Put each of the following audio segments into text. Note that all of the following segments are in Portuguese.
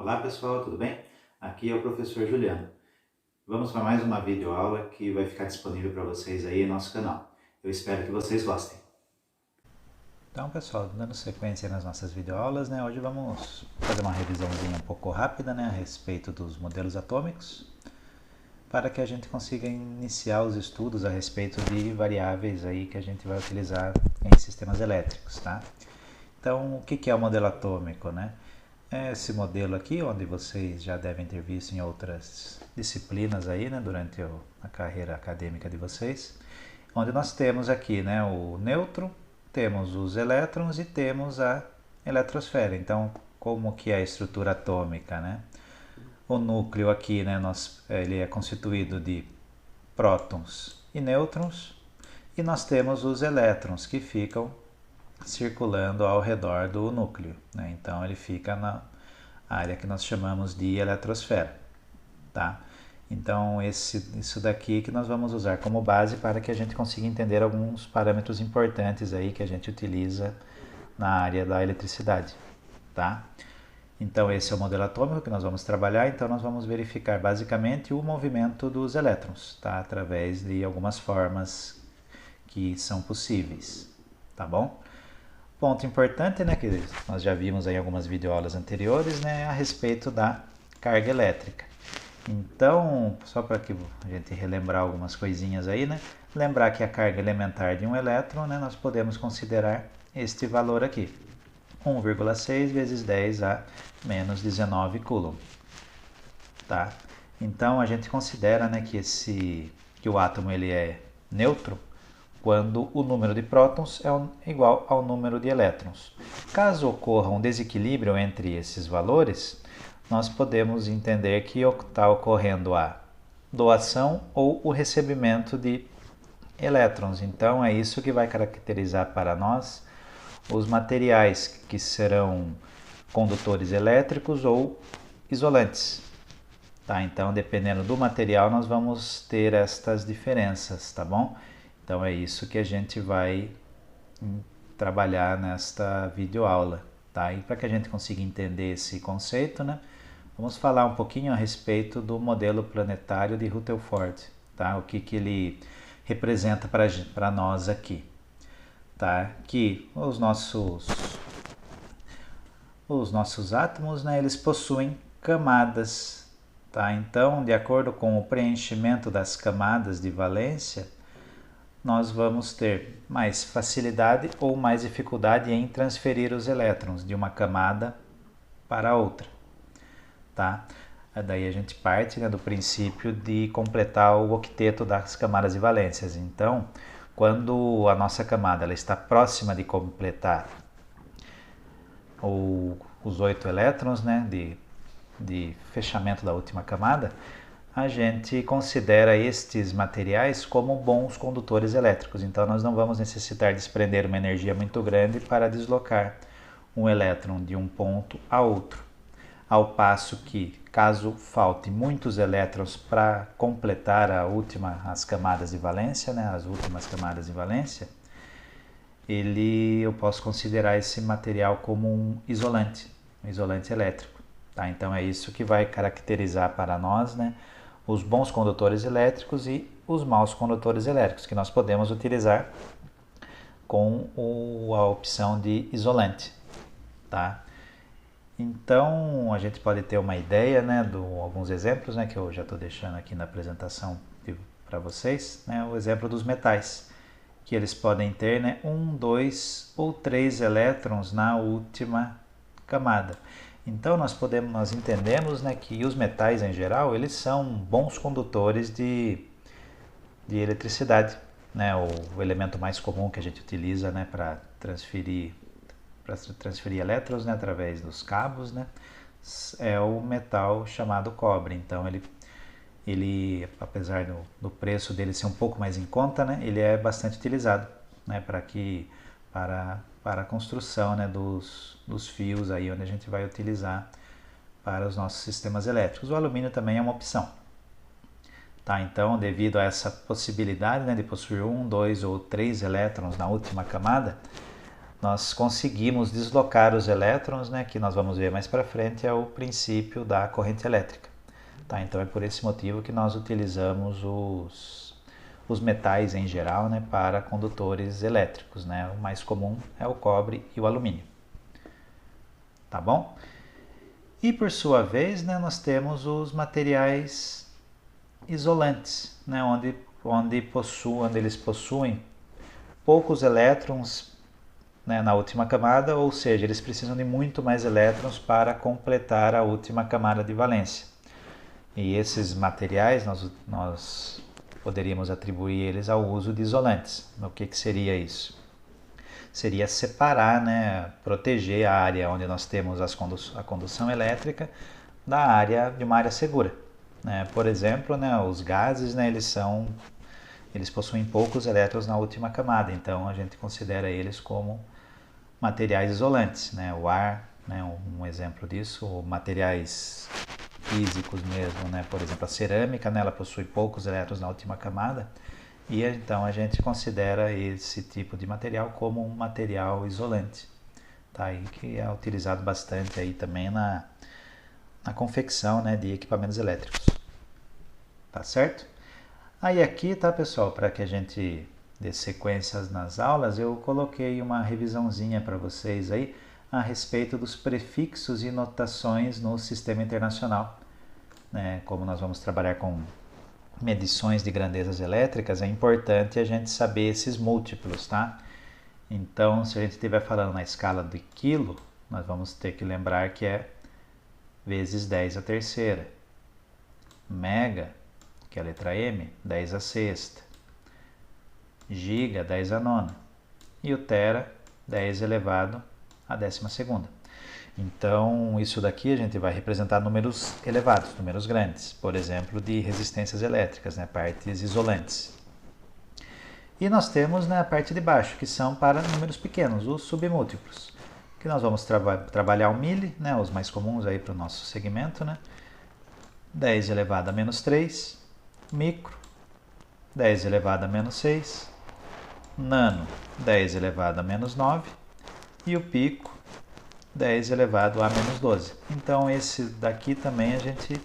Olá pessoal, tudo bem? Aqui é o professor Juliano. Vamos para mais uma videoaula que vai ficar disponível para vocês aí no nosso canal. Eu espero que vocês gostem. Então pessoal, dando sequência nas nossas videoaulas, hoje vamos fazer uma revisãozinha um pouco rápida a respeito dos modelos atômicos, para que a gente consiga iniciar os estudos a respeito de variáveis aí que a gente vai utilizar em sistemas elétricos, tá? Então, o que é o modelo atômico, É esse modelo aqui, onde vocês já devem ter visto em outras disciplinas aí, durante a carreira acadêmica de vocês, onde nós temos aqui, o nêutron, temos os elétrons e temos a eletrosfera. Então, como que é a estrutura atômica, O núcleo aqui, ele é constituído de prótons e nêutrons, e nós temos os elétrons que ficam circulando ao redor do núcleo. Então ele fica na área que nós chamamos de eletrosfera. Tá? Então isso daqui que nós vamos usar como base para que a gente consiga entender alguns parâmetros importantes aí que a gente utiliza na área da eletricidade. Tá? Então esse é o modelo atômico que nós vamos trabalhar, então nós vamos verificar basicamente o movimento dos elétrons, tá? Através de algumas formas que são possíveis, tá bom? Ponto importante, que nós já vimos em algumas videoaulas anteriores, a respeito da carga elétrica. Então, só para que a gente relembrar algumas coisinhas aí, lembrar que a carga elementar de um elétron, nós podemos considerar este valor aqui, 1,6 vezes 10 a menos 19 coulomb. Tá? Então, a gente considera que o átomo ele é neutro quando o número de prótons é igual ao número de elétrons. Caso ocorra um desequilíbrio entre esses valores, nós podemos entender que está ocorrendo a doação ou o recebimento de elétrons. Então é isso que vai caracterizar para nós os materiais que serão condutores elétricos ou isolantes. Tá? Então, dependendo do material, nós vamos ter estas diferenças, tá bom? Então é isso que a gente vai trabalhar nesta videoaula, tá? E para que a gente consiga entender esse conceito, vamos falar um pouquinho a respeito do modelo planetário de Rutherford, tá? O que ele representa para nós aqui, tá? Que os nossos átomos, eles possuem camadas, tá? Então, de acordo com o preenchimento das camadas de valência, nós vamos ter mais facilidade ou mais dificuldade em transferir os elétrons de uma camada para outra. Tá? Daí a gente parte do princípio de completar o octeto das camadas de valências. Então, quando a nossa camada ela está próxima de completar os 8 elétrons de fechamento da última camada, a gente considera estes materiais como bons condutores elétricos. Então nós não vamos necessitar desprender uma energia muito grande para deslocar um elétron de um ponto a outro. Ao passo que, caso falte muitos elétrons para completar as camadas de valência, as últimas camadas de valência, eu posso considerar esse material como um isolante elétrico. Tá? Então é isso que vai caracterizar para nós, os bons condutores elétricos e os maus condutores elétricos, que nós podemos utilizar com a opção de isolante. Tá? Então, a gente pode ter uma ideia de alguns exemplos que eu já estou deixando aqui na apresentação para vocês. O exemplo dos metais, que eles podem ter 1, 2 ou 3 elétrons na última camada. Então nós entendemos que os metais em geral eles são bons condutores de eletricidade, o elemento mais comum que a gente utiliza para transferir elétrons através dos cabos, é o metal chamado cobre. Então ele apesar do preço dele ser um pouco mais em conta, ele é bastante utilizado para a construção dos fios aí onde a gente vai utilizar para os nossos sistemas elétricos. O alumínio também é uma opção. Tá? Então, devido a essa possibilidade de possuir 1, 2 ou 3 elétrons na última camada, nós conseguimos deslocar os elétrons, né, que nós vamos ver mais para frente, é o princípio da corrente elétrica. Tá? Então é por esse motivo que nós utilizamos os metais em geral, né, para condutores elétricos, né? O mais comum é o cobre e o alumínio. Tá bom? E por sua vez, né, nós temos os materiais isolantes, né, onde eles possuem poucos elétrons, né, na última camada, ou seja, eles precisam de muito mais elétrons para completar a última camada de valência. E esses materiais nós poderíamos atribuir eles ao uso de isolantes. O que seria isso? Seria separar, né, proteger a área onde nós temos a condução elétrica da área de uma área segura. Né? Por exemplo, né, os gases, né, eles possuem poucos elétrons na última camada, então a gente considera eles como materiais isolantes. Né? O ar, né, um exemplo disso, ou materiais físicos mesmo, né? Por exemplo, a cerâmica, né, ela possui poucos elétrons na última camada, e então a gente considera esse tipo de material como um material isolante, tá? E que é utilizado bastante aí também na confecção, né, de equipamentos elétricos, tá certo? Aí aqui, tá, pessoal, para que a gente dê sequências nas aulas, eu coloquei uma revisãozinha para vocês aí a respeito dos prefixos e notações no sistema internacional. Né? Como nós vamos trabalhar com medições de grandezas elétricas, é importante a gente saber esses múltiplos, tá? Então, se a gente estiver falando na escala de quilo, nós vamos ter que lembrar que é vezes 10 a terceira. Mega, que é a letra M, 10 a sexta. Giga, 10 a nona. E o tera, 10 elevado a 12ª. Então, isso daqui a gente vai representar números elevados, números grandes, por exemplo, de resistências elétricas, né, partes isolantes. E nós temos, né, a parte de baixo, que são para números pequenos, os submúltiplos, que nós vamos trabalhar o milli, né, os mais comuns aí para o nosso segmento, né, 10 elevado a menos 3, micro, 10 elevado a menos 6, nano, 10 elevado a menos 9, e o pico, 10 elevado a menos 12. Então esse daqui também a gente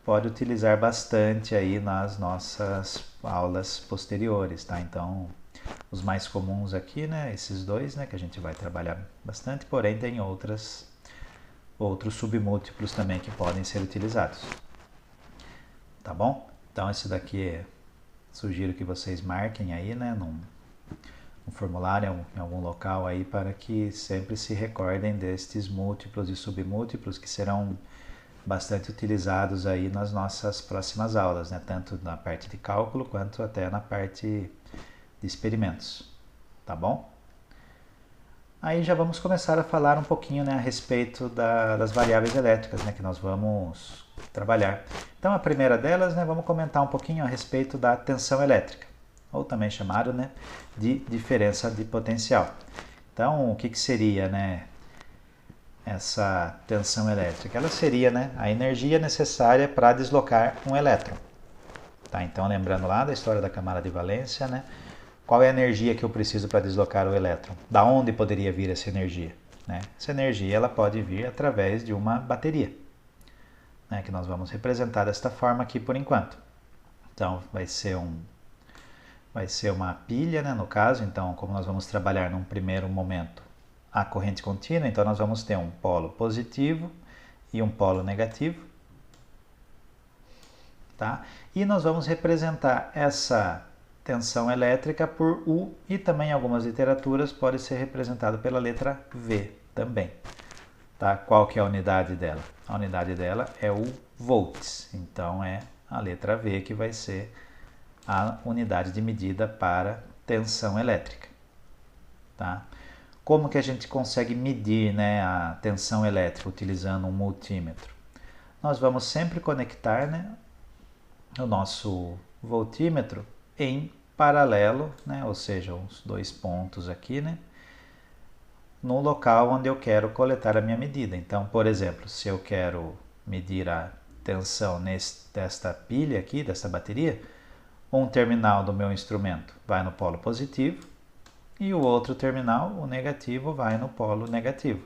pode utilizar bastante aí nas nossas aulas posteriores, tá? Então os mais comuns aqui, né, esses dois, né, que a gente vai trabalhar bastante, porém tem outros submúltiplos também que podem ser utilizados. Tá bom? Então esse daqui sugiro que vocês marquem aí, né, um formulário em algum local aí para que sempre se recordem destes múltiplos e submúltiplos que serão bastante utilizados aí nas nossas próximas aulas, né? Tanto na parte de cálculo quanto até na parte de experimentos, tá bom? Aí já vamos começar a falar um pouquinho, né, a respeito das variáveis elétricas, né, que nós vamos trabalhar. Então a primeira delas, né, vamos comentar um pouquinho a respeito da tensão elétrica, ou também chamado, né, de diferença de potencial. Então, o que seria, né, essa tensão elétrica? Ela seria, né, a energia necessária para deslocar um elétron. Tá? Então, lembrando lá da história da camada de valência, né, qual é a energia que eu preciso para deslocar o elétron? Da onde poderia vir essa energia? Né? Essa energia ela pode vir através de uma bateria, né, que nós vamos representar desta forma aqui por enquanto. Então, vai ser uma pilha, né, no caso. Então, como nós vamos trabalhar num primeiro momento a corrente contínua, então nós vamos ter um polo positivo e um polo negativo. Tá? E nós vamos representar essa tensão elétrica por U, e também em algumas literaturas pode ser representado pela letra V também. Tá? Qual que é a unidade dela? A unidade dela é o volts, então é a letra V que vai ser a unidade de medida para tensão elétrica. Tá? Como que a gente consegue medir, né, a tensão elétrica utilizando um multímetro? Nós vamos sempre conectar, né, o nosso voltímetro em paralelo, né, ou seja, os dois pontos aqui, né, no local onde eu quero coletar a minha medida. Então, por exemplo, se eu quero medir a tensão desta pilha aqui, dessa bateria, um terminal do meu instrumento vai no polo positivo e o outro terminal, o negativo, vai no polo negativo.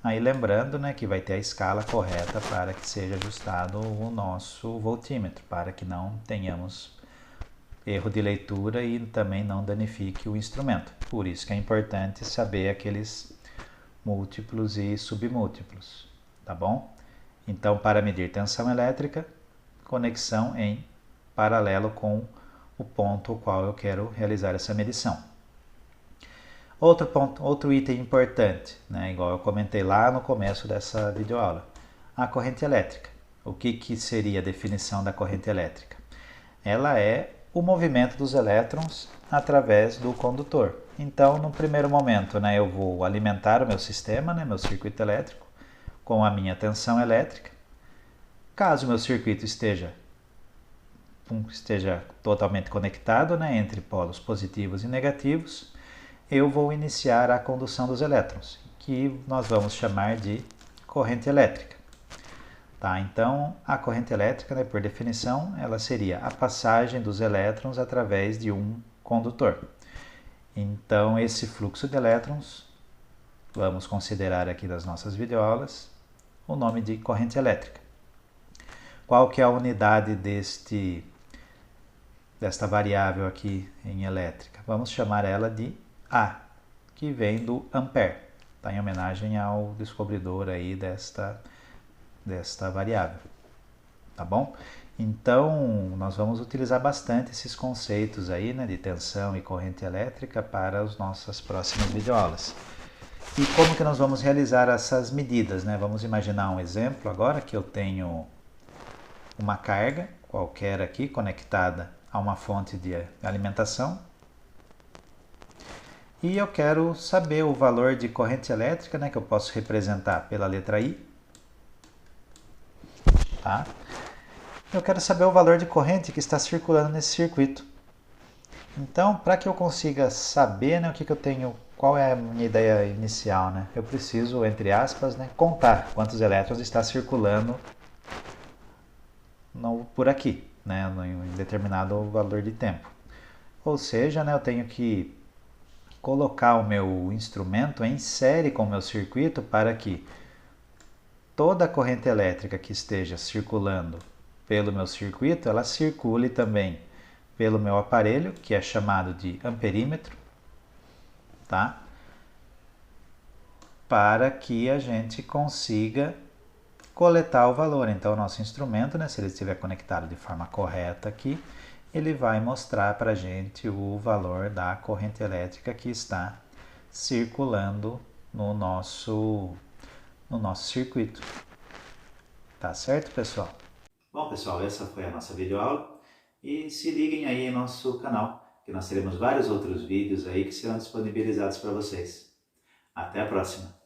Aí lembrando, né, que vai ter a escala correta para que seja ajustado o nosso voltímetro, para que não tenhamos erro de leitura e também não danifique o instrumento. Por isso que é importante saber aqueles múltiplos e submúltiplos, tá bom? Então, para medir tensão elétrica, conexão em paralelo com o ponto ao qual eu quero realizar essa medição. Outro item importante, né, igual eu comentei lá no começo dessa videoaula, a corrente elétrica. O que seria a definição da corrente elétrica? Ela é o movimento dos elétrons através do condutor. Então, no primeiro momento, né, eu vou alimentar o meu sistema, né, meu circuito elétrico, com a minha tensão elétrica. Caso o meu circuito esteja totalmente conectado, né, entre polos positivos e negativos, eu vou iniciar a condução dos elétrons, que nós vamos chamar de corrente elétrica. Tá, então, a corrente elétrica, né, por definição, ela seria a passagem dos elétrons através de um condutor. Então, esse fluxo de elétrons, vamos considerar aqui nas nossas videoaulas, o nome de corrente elétrica. Qual que é a unidade desta variável aqui em elétrica? Vamos chamar ela de A, que vem do ampere, tá, em homenagem ao descobridor aí desta variável, tá bom? Então, nós vamos utilizar bastante esses conceitos aí, né, de tensão e corrente elétrica para as nossas próximas videoaulas. E como que nós vamos realizar essas medidas, né? Vamos imaginar um exemplo agora que eu tenho uma carga qualquer aqui conectada a uma fonte de alimentação e eu quero saber o valor de corrente elétrica, né, que eu posso representar pela letra I. Tá? Eu quero saber o valor de corrente que está circulando nesse circuito. Então, para que eu consiga saber, né, o que eu tenho, qual é a minha ideia inicial, né, eu preciso, entre aspas, né, contar quantos elétrons está circulando por aqui, né, em determinado valor de tempo. Ou seja, né, eu tenho que colocar o meu instrumento em série com o meu circuito para que toda a corrente elétrica que esteja circulando pelo meu circuito, ela circule também pelo meu aparelho, que é chamado de amperímetro, tá? Para que a gente consiga coletar o valor. Então, o nosso instrumento, né, se ele estiver conectado de forma correta aqui, ele vai mostrar para a gente o valor da corrente elétrica que está circulando no nosso circuito. Tá certo, pessoal? Bom, pessoal, essa foi a nossa videoaula e se liguem aí em nosso canal, que nós teremos vários outros vídeos aí que serão disponibilizados para vocês. Até a próxima!